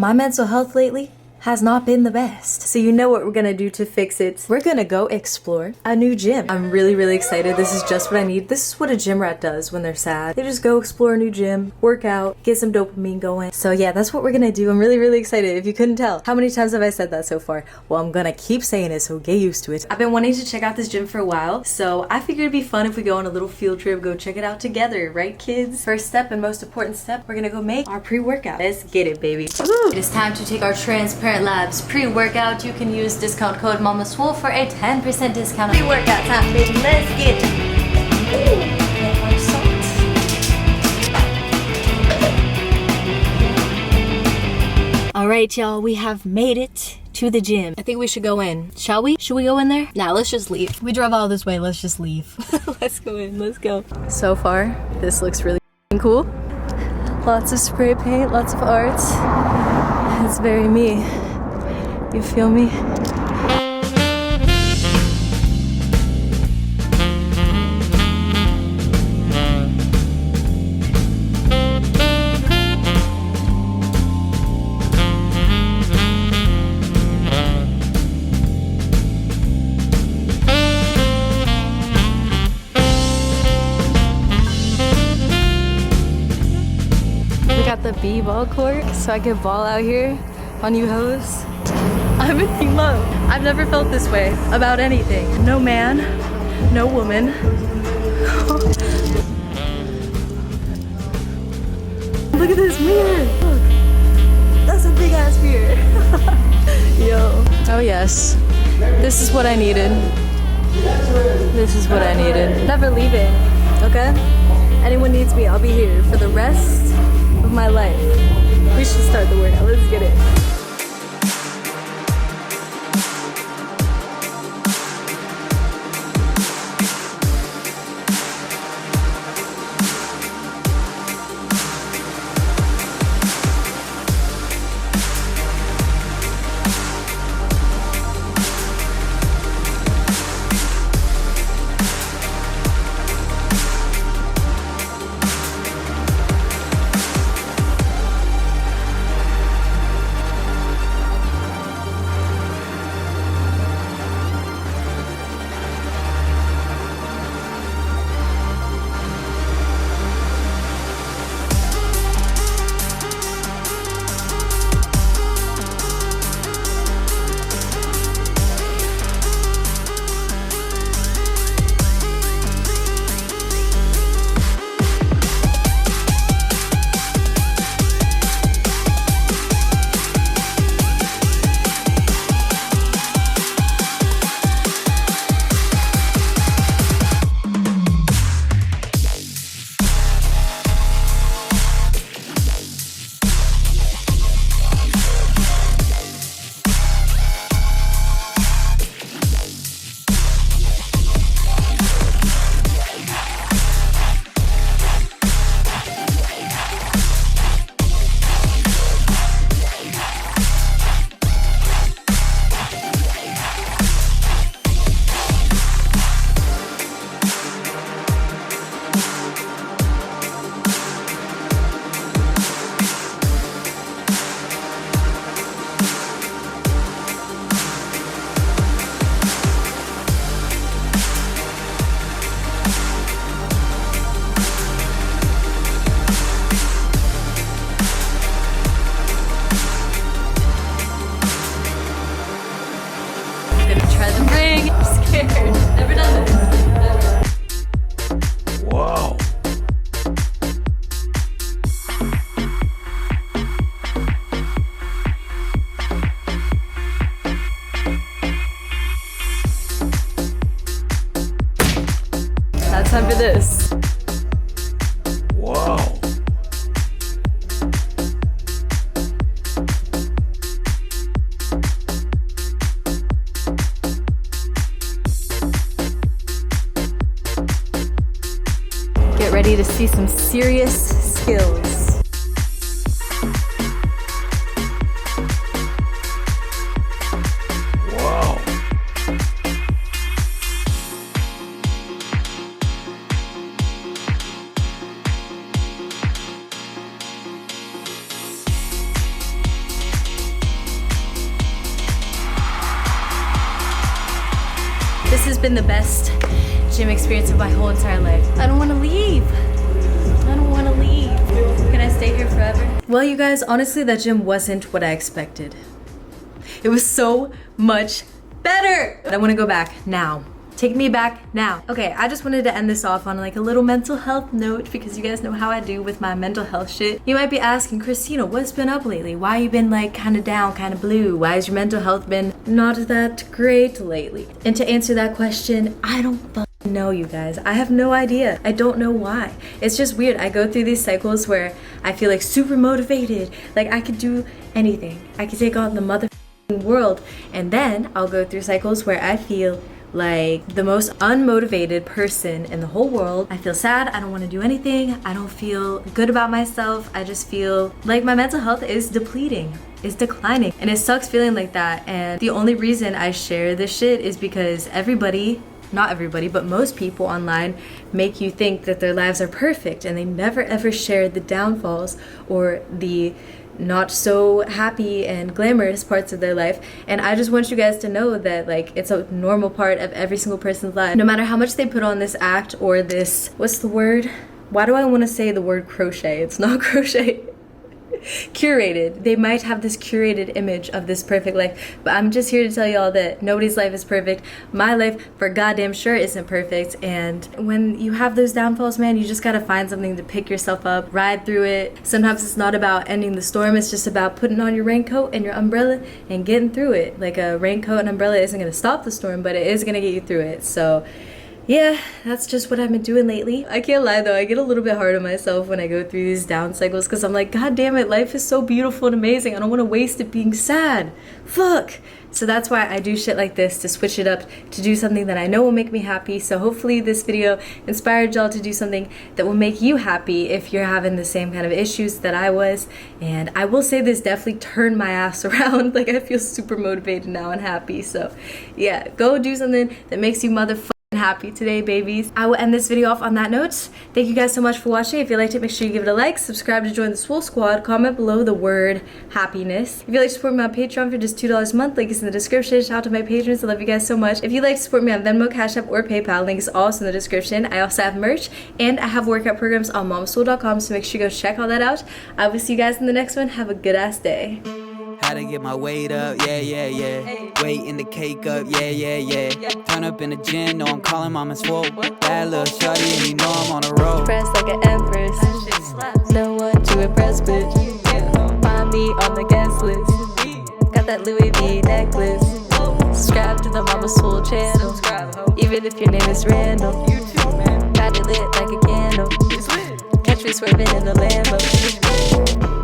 my mental health lately has not been the best. So you know what we're gonna do to fix it. We're gonna go explore a new gym. I'm really excited. This is just what I need. This is what a gym rat does when they're sad. They just go explore a new gym, work out, get some dopamine going. So yeah, that's what we're gonna do. I'm really excited. If you couldn't tell, how many times have I said that so far? Well, I'm gonna keep saying it, so get used to it. I've been wanting to check out this gym for a while, so I figured it'd be fun if we go on a little field trip, go check it out together, right kids? First step and most important step, we're gonna go make our pre-workout. Let's get it, baby. Woo! It is time to take our Transparent Labs pre-workout. You can use discount code MamaSwole for a 10% discount. Pre-workout time, baby. Let's get it. All right, y'all, we have made it to the gym. I think we should go in. Shall we? Should we go in there? Nah, let's just leave. We drove all this way. Let's just leave. Let's go in. Let's go. So far, this looks really cool. Lots of spray paint, lots of art. It's very me. You feel me? We got the b-ball court, so I can ball out here on you hoes. I'm in love. I've never felt this way about anything. No man, no woman. Look at this mirror. Look, that's a big ass mirror. Yo. Oh yes, this is what I needed. This is what I needed. Never leaving, okay? Anyone needs me, I'll be here for the rest of my life. We should start the workout. Let's get it. Never done this. Never. Wow. Now time for this. Wow. Get ready to see some serious skills. Wow. This has been the best gym experience of my whole entire life. I don't want to leave. I don't want to leave. Can I stay here forever? Well, you guys, honestly, that gym wasn't what I expected. It was so much better. I want to go back now. Take me back now. Okay, I just wanted to end this off on like a little mental health note because you guys know how I do with my mental health shit. You might be asking, Christina, what's been up lately? Why you been like kind of down, kind of blue? Why has your mental health been not that great lately? And to answer that question, I don't fucking know, you guys. I have no idea. I don't know why. It's just weird. I go through these cycles where I feel like super motivated, like I could do anything. I could take on the motherfucking world. And then I'll go through cycles where I feel like the most unmotivated person in the whole world. I feel sad, I don't want to do anything, I don't feel good about myself, I just feel like my mental health is depleting, is declining, and it sucks feeling like that. And the only reason I share this shit is because everybody, not everybody, but most people online make you think that their lives are perfect and they never ever share the downfalls or the not so happy and glamorous parts of their life. And I just want you guys to know that like it's a normal part of every single person's life. No matter how much they put on this act or this, what's the word? Why do I want to say the word crochet? It's not crochet. Curated. They might have this curated image of this perfect life, but I'm just here to tell y'all that nobody's life is perfect. My life for goddamn sure isn't perfect, and when you have those downfalls, man, you just gotta find something to pick yourself up, ride through it. Sometimes it's not about ending the storm, it's just about putting on your raincoat and your umbrella and getting through it. Like a raincoat and umbrella isn't gonna stop the storm, but it is gonna get you through it. So yeah, that's just what I've been doing lately. I can't lie though, I get a little bit hard on myself when I go through these down cycles because I'm like, God damn it, life is so beautiful and amazing. I don't want to waste it being sad. Fuck. So that's why I do shit like this, to switch it up, to do something that I know will make me happy. So hopefully this video inspired y'all to do something that will make you happy if you're having the same kind of issues that I was. And I will say this definitely turned my ass around. Like I feel super motivated now and happy. So yeah, go do something that makes you motherfucking happy today, babies. I will end this video off on that note. Thank you guys so much for watching. If you liked it, make sure you give it a like, subscribe to join the Swole Squad, comment below the word happiness. If you'd like to support me on Patreon for just $2 a month, link is in the description. Shout out to my patrons, I love you guys so much. If you'd like to support me on Venmo, Cash App, or PayPal, link is also in the description. I also have merch, and I have workout programs on MamaSwole.com, so make sure you go check all that out. I will see you guys in the next one. Have a good ass day. How to get my weight up, yeah. Weight in the cake up, yeah. Turn up in the gym, know I'm calling Mama Swole. Bad little shawty and you know I'm on a roll. Press like an empress, no one to impress with. Find me on the guest list, got that Louis V necklace. Subscribe to the Mama Swole channel, even if your name is Randall. Got it lit like a candle, catch me swerving in the Lambo.